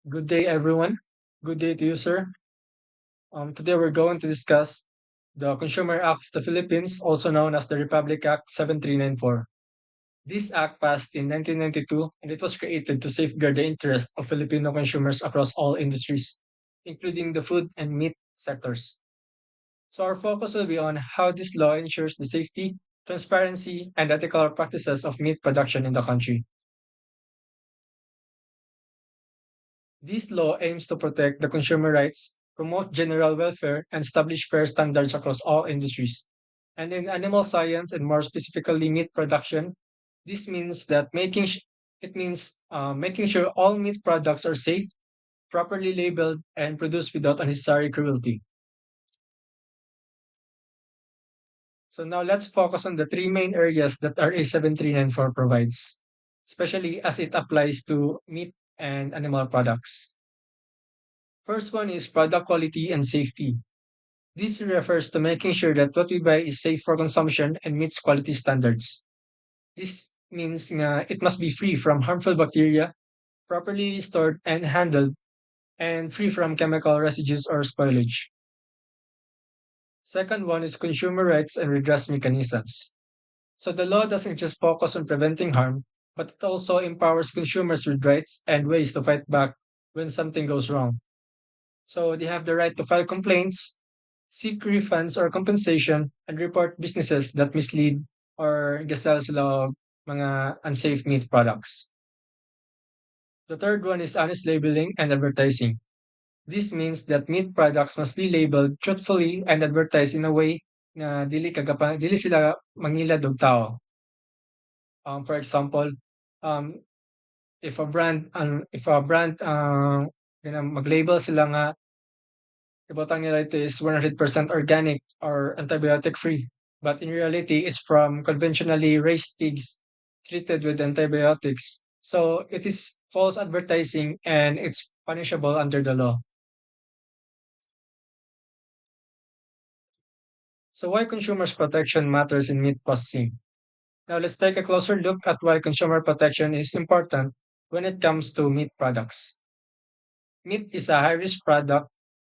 Good day, everyone. Good day to you, sir. Today we're going to discuss the Consumer Act of the Philippines, also known as the Republic Act 7394. This act passed in 1992 and it was created to safeguard the interests of Filipino consumers across all industries, including the food and meat sectors. So our focus will be on how this law ensures the safety, transparency, and ethical practices of meat production in the country. This law aims to protect the consumer rights, promote general welfare, and establish fair standards across all industries. And in animal science, and more specifically meat production, this means that making sure all meat products are safe, properly labeled, and produced without unnecessary cruelty. So now let's focus on the three main areas that RA 7394 provides, especially as it applies to meat and animal products. First one is product quality and safety. This refers to making sure that what we buy is safe for consumption and meets quality standards. This means it must be free from harmful bacteria, properly stored and handled, and free from chemical residues or spoilage. Second one is consumer rights and redress mechanisms. So the law doesn't just focus on preventing harm, but it also empowers consumers with rights and ways to fight back when something goes wrong. So they have the right to file complaints, seek refunds or compensation, and report businesses that mislead or gasal sila og mga unsafe meat products. The third one is honest labeling and advertising. This means that meat products must be labeled truthfully and advertised in a way na dili sila mangilad og tao. For example, um, if a brand mag-label sila nga ibutang nila ito is 100% organic or antibiotic free. But in reality, it's from conventionally raised pigs treated with antibiotics. So it is false advertising and it's punishable under the law. So why consumers protection matters in meat processing? Now let's take a closer look at why consumer protection is important when it comes to meat products. Meat is a high risk product,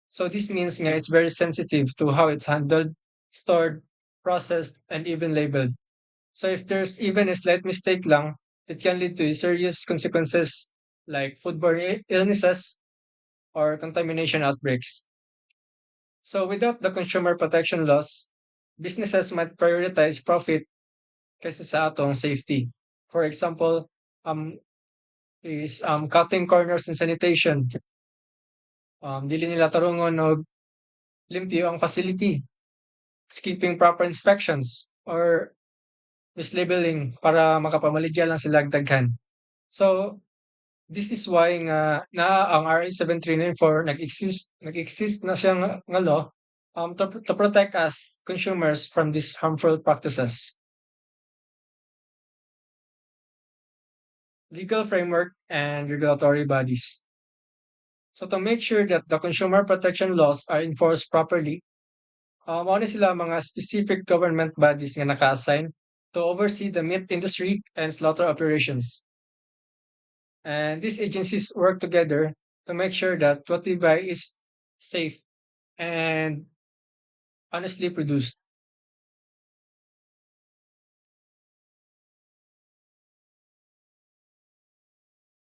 so this means nga it's very sensitive to how it's handled, stored, processed, and even labeled. So if there's even a slight mistake lang, it can lead to serious consequences like foodborne illnesses or contamination outbreaks. So without the consumer protection laws, businesses might prioritize profit kaysa sa atong safety. For example, um, cutting corners in sanitation. Dili nila tarungon og limpyo ang facility, skipping proper inspections, or mislabeling para makapamaligya lang sila og daghan. So, this is why ang RA 7394 nag-exist na siya nga law to protect us consumers from these harmful practices. Legal framework and regulatory bodies. So to make sure that the consumer protection laws are enforced properly, mao ni sila mga specific government bodies nga naka-assign to oversee the meat industry and slaughter operations. And these agencies work together to make sure that what we buy is safe and honestly produced.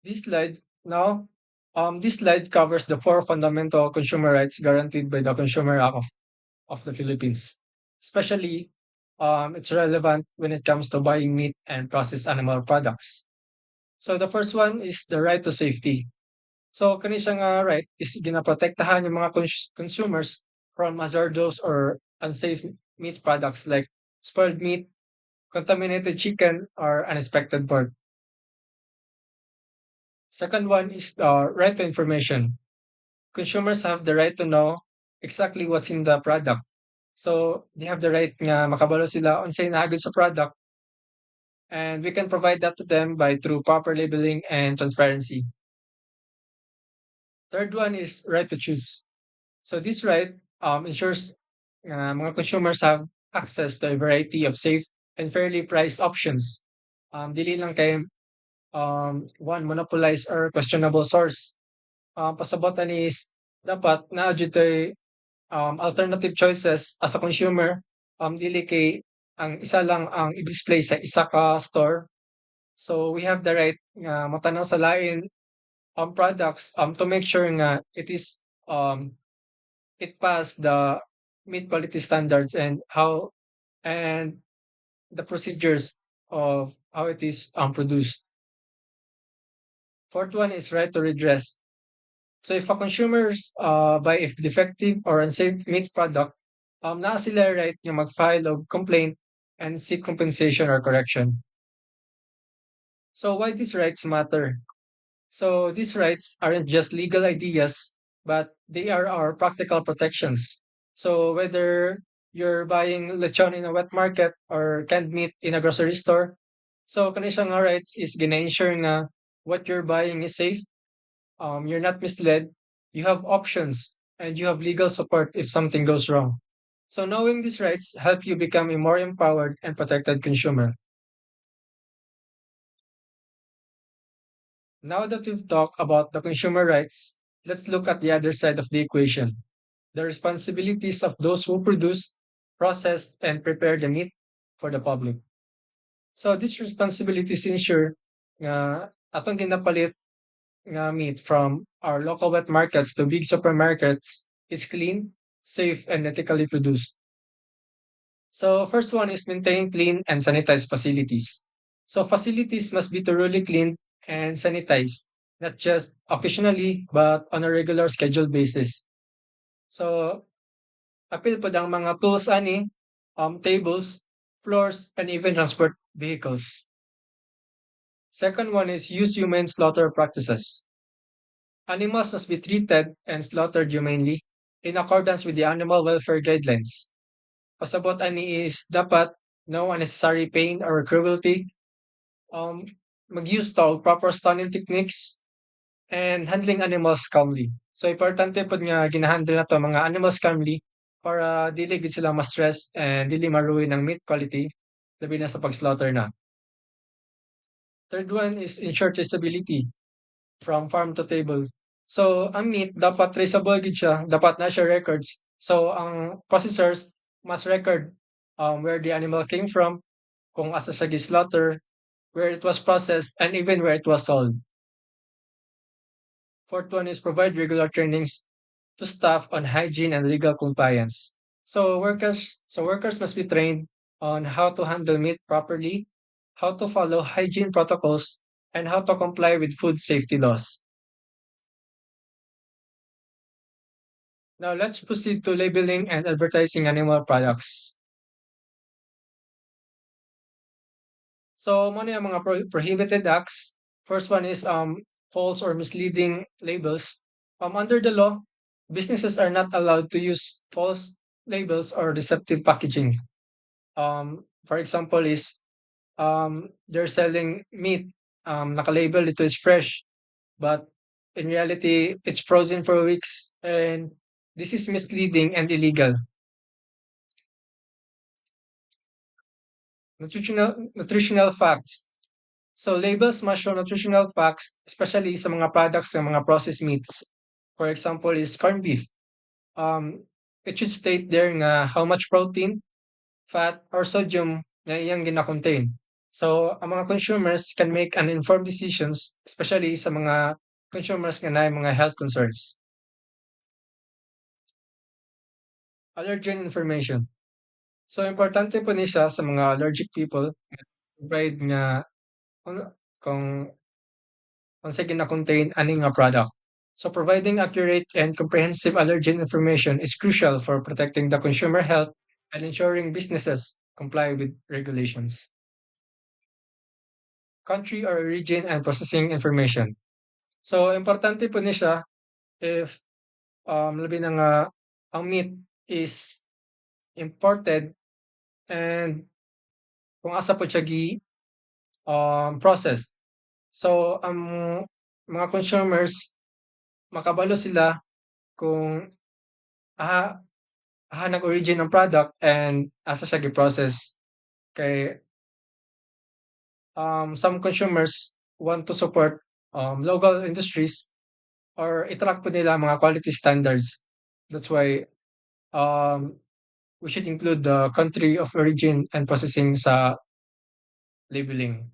This slide now, this slide covers the four fundamental consumer rights guaranteed by the Consumer Act of the Philippines. Especially, it's relevant when it comes to buying meat and processed animal products. So the first one is the right to safety. So kani siya nga right is ginaprotektahan yung mga consumers from hazardous or unsafe meat products like spoiled meat, contaminated chicken, or unexpected pork. Second one is the right to information. Consumers have the right to know exactly what's in the product. So they have the right nga makabalo sila unsay naagid sa product and we can provide that to them by through proper labeling and transparency. Third one is right to choose. So this right ensures mga consumers have access to a variety of safe and fairly priced options. Dili lang kay one monopolized or questionable source. pasabotan is dapat naa jud tay alternative choices as a consumer, dili kay ang isa lang ang i-display sa isa ka store. So we have the right nga matanaw sa lain products to make sure nga it pass the meat quality standards and the procedures of how it is produced. Fourth one is right to redress. So if a consumers buy if defective or unsafe meat product, naa sila right yung mag-file of complaint and seek compensation or correction. So why these rights matter? So these rights aren't just legal ideas, but they are our practical protections. So whether you're buying lechon in a wet market or canned meat in a grocery store, so kani siya nga rights is gina-ensure nga what you're buying is safe, you're not misled, you have options, and you have legal support if something goes wrong. So knowing these rights help you become a more empowered and protected consumer. Now that we've talked about the consumer rights, let's look at the other side of the equation, the responsibilities of those who produce, process, and prepare the meat for the public. So these responsibilities ensure nga atong ginapalit nga meat from our local wet markets to big supermarkets is clean, safe, and ethically produced. So first one is maintain clean and sanitized facilities. So facilities must be thoroughly cleaned and sanitized, not just occasionally but on a regular scheduled basis. So apil po ang mga tools ani, tables, floors, and even transport vehicles. Second one is use humane slaughter practices. Animals must be treated and slaughtered humanely in accordance with the animal welfare guidelines. Pasabot ani is dapat no unnecessary pain or cruelty, um, mag-use to proper stunning techniques, and handling animals calmly. So importante pod nga ginahandle nato mga animals calmly para dili gid sila ma-stress and dili maruin ang meat quality labi na sa pag-slaughter na. Third one is ensure traceability from farm to table. So ang meat dapat traceable gid siya, dapat na siya records. So ang processors must record where the animal came from, kung asa siya gi-slaughter, where it was processed, and even where it was sold. Fourth one is provide regular trainings to staff on hygiene and legal compliance. So workers must be trained on how to handle meat properly, how to follow hygiene protocols, and how to comply with food safety laws. Now let's proceed to labeling and advertising animal products. So muna yung mga prohibited acts. First one is false or misleading labels. Under the law, businesses are not allowed to use false labels or deceptive packaging. For example, is they're selling meat. Nakalabel ito is fresh, but in reality, it's frozen for weeks, and this is misleading and illegal. Nutritional facts. So labels must show nutritional facts, especially sa mga products ng mga processed meats. For example, is corned beef. It should state there nga how much protein, fat, or sodium na iyang gina-contain. So, ang mga consumers can make an informed decisions, especially sa mga consumers nga na mga health concerns. Allergen information. So, importante po ni siya sa mga allergic people, provide nga kung kung unsa gina-contain ani nga product. So providing accurate and comprehensive allergen information is crucial for protecting the consumer health and ensuring businesses comply with regulations. Country or origin and processing information. So importante po ni siya if labi na nga ang meat is imported and kung asa po siya processed. So ang mga consumers makabalo sila kung aha nag-origin ng product and asa siya gi-process. Kay some consumers want to support local industries or itrack po nila ang mga quality standards. That's why um, we should include the country of origin and processing sa labeling.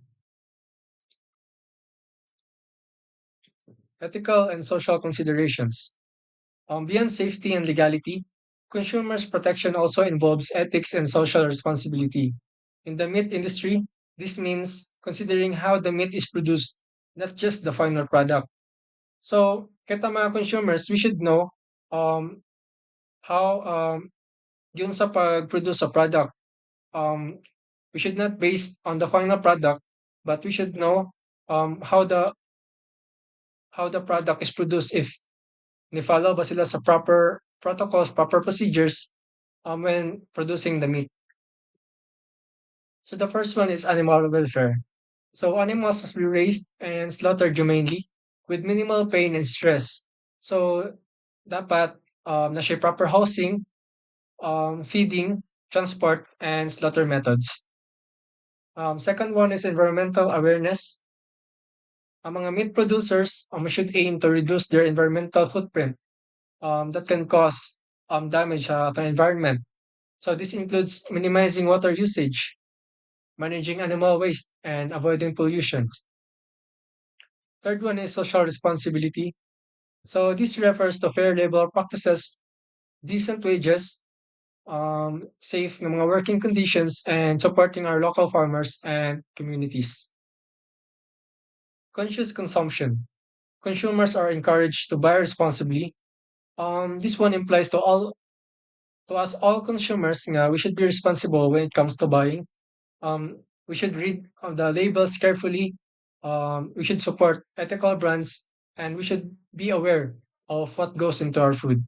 Ethical and social considerations. Beyond safety and legality, consumers' protection also involves ethics and social responsibility. In the meat industry, this means considering how the meat is produced, not just the final product. So, kita mga consumers, we should know um, how yun sa pag-produce a product, um, we should not base on the final product, but we should know how the product is produced if ni-follow ba sila sa proper protocols, proper procedures when producing the meat. So the first one is animal welfare. So animals must be raised and slaughtered humanely with minimal pain and stress. So dapat na siya proper housing, feeding, transport, and slaughter methods. Second one is environmental awareness. Ang mga meat producers should aim to reduce their environmental footprint that can cause damage to the environment. So this includes minimizing water usage, managing animal waste, and avoiding pollution. Third one is social responsibility. So this refers to fair labor practices, decent wages, safe ng mga working conditions, and supporting our local farmers and communities. Conscious consumption. Consumers are encouraged to buy responsibly. This one implies to us all consumers nga we should be responsible when it comes to buying. We should read the labels carefully. We should support ethical brands, and we should be aware of what goes into our food.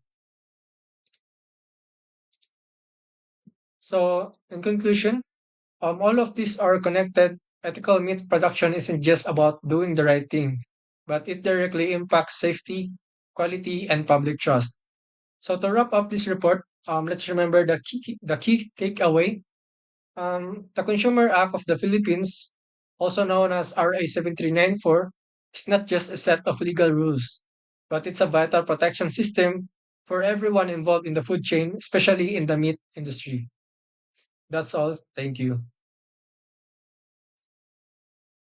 So, in conclusion, all of these are connected. Ethical meat production isn't just about doing the right thing, but it directly impacts safety, quality, and public trust. So, to wrap up this report, let's remember the key takeaway. The Consumer Act of the Philippines, also known as RA 7394, is not just a set of legal rules, but it's a vital protection system for everyone involved in the food chain, especially in the meat industry. That's all. Thank you.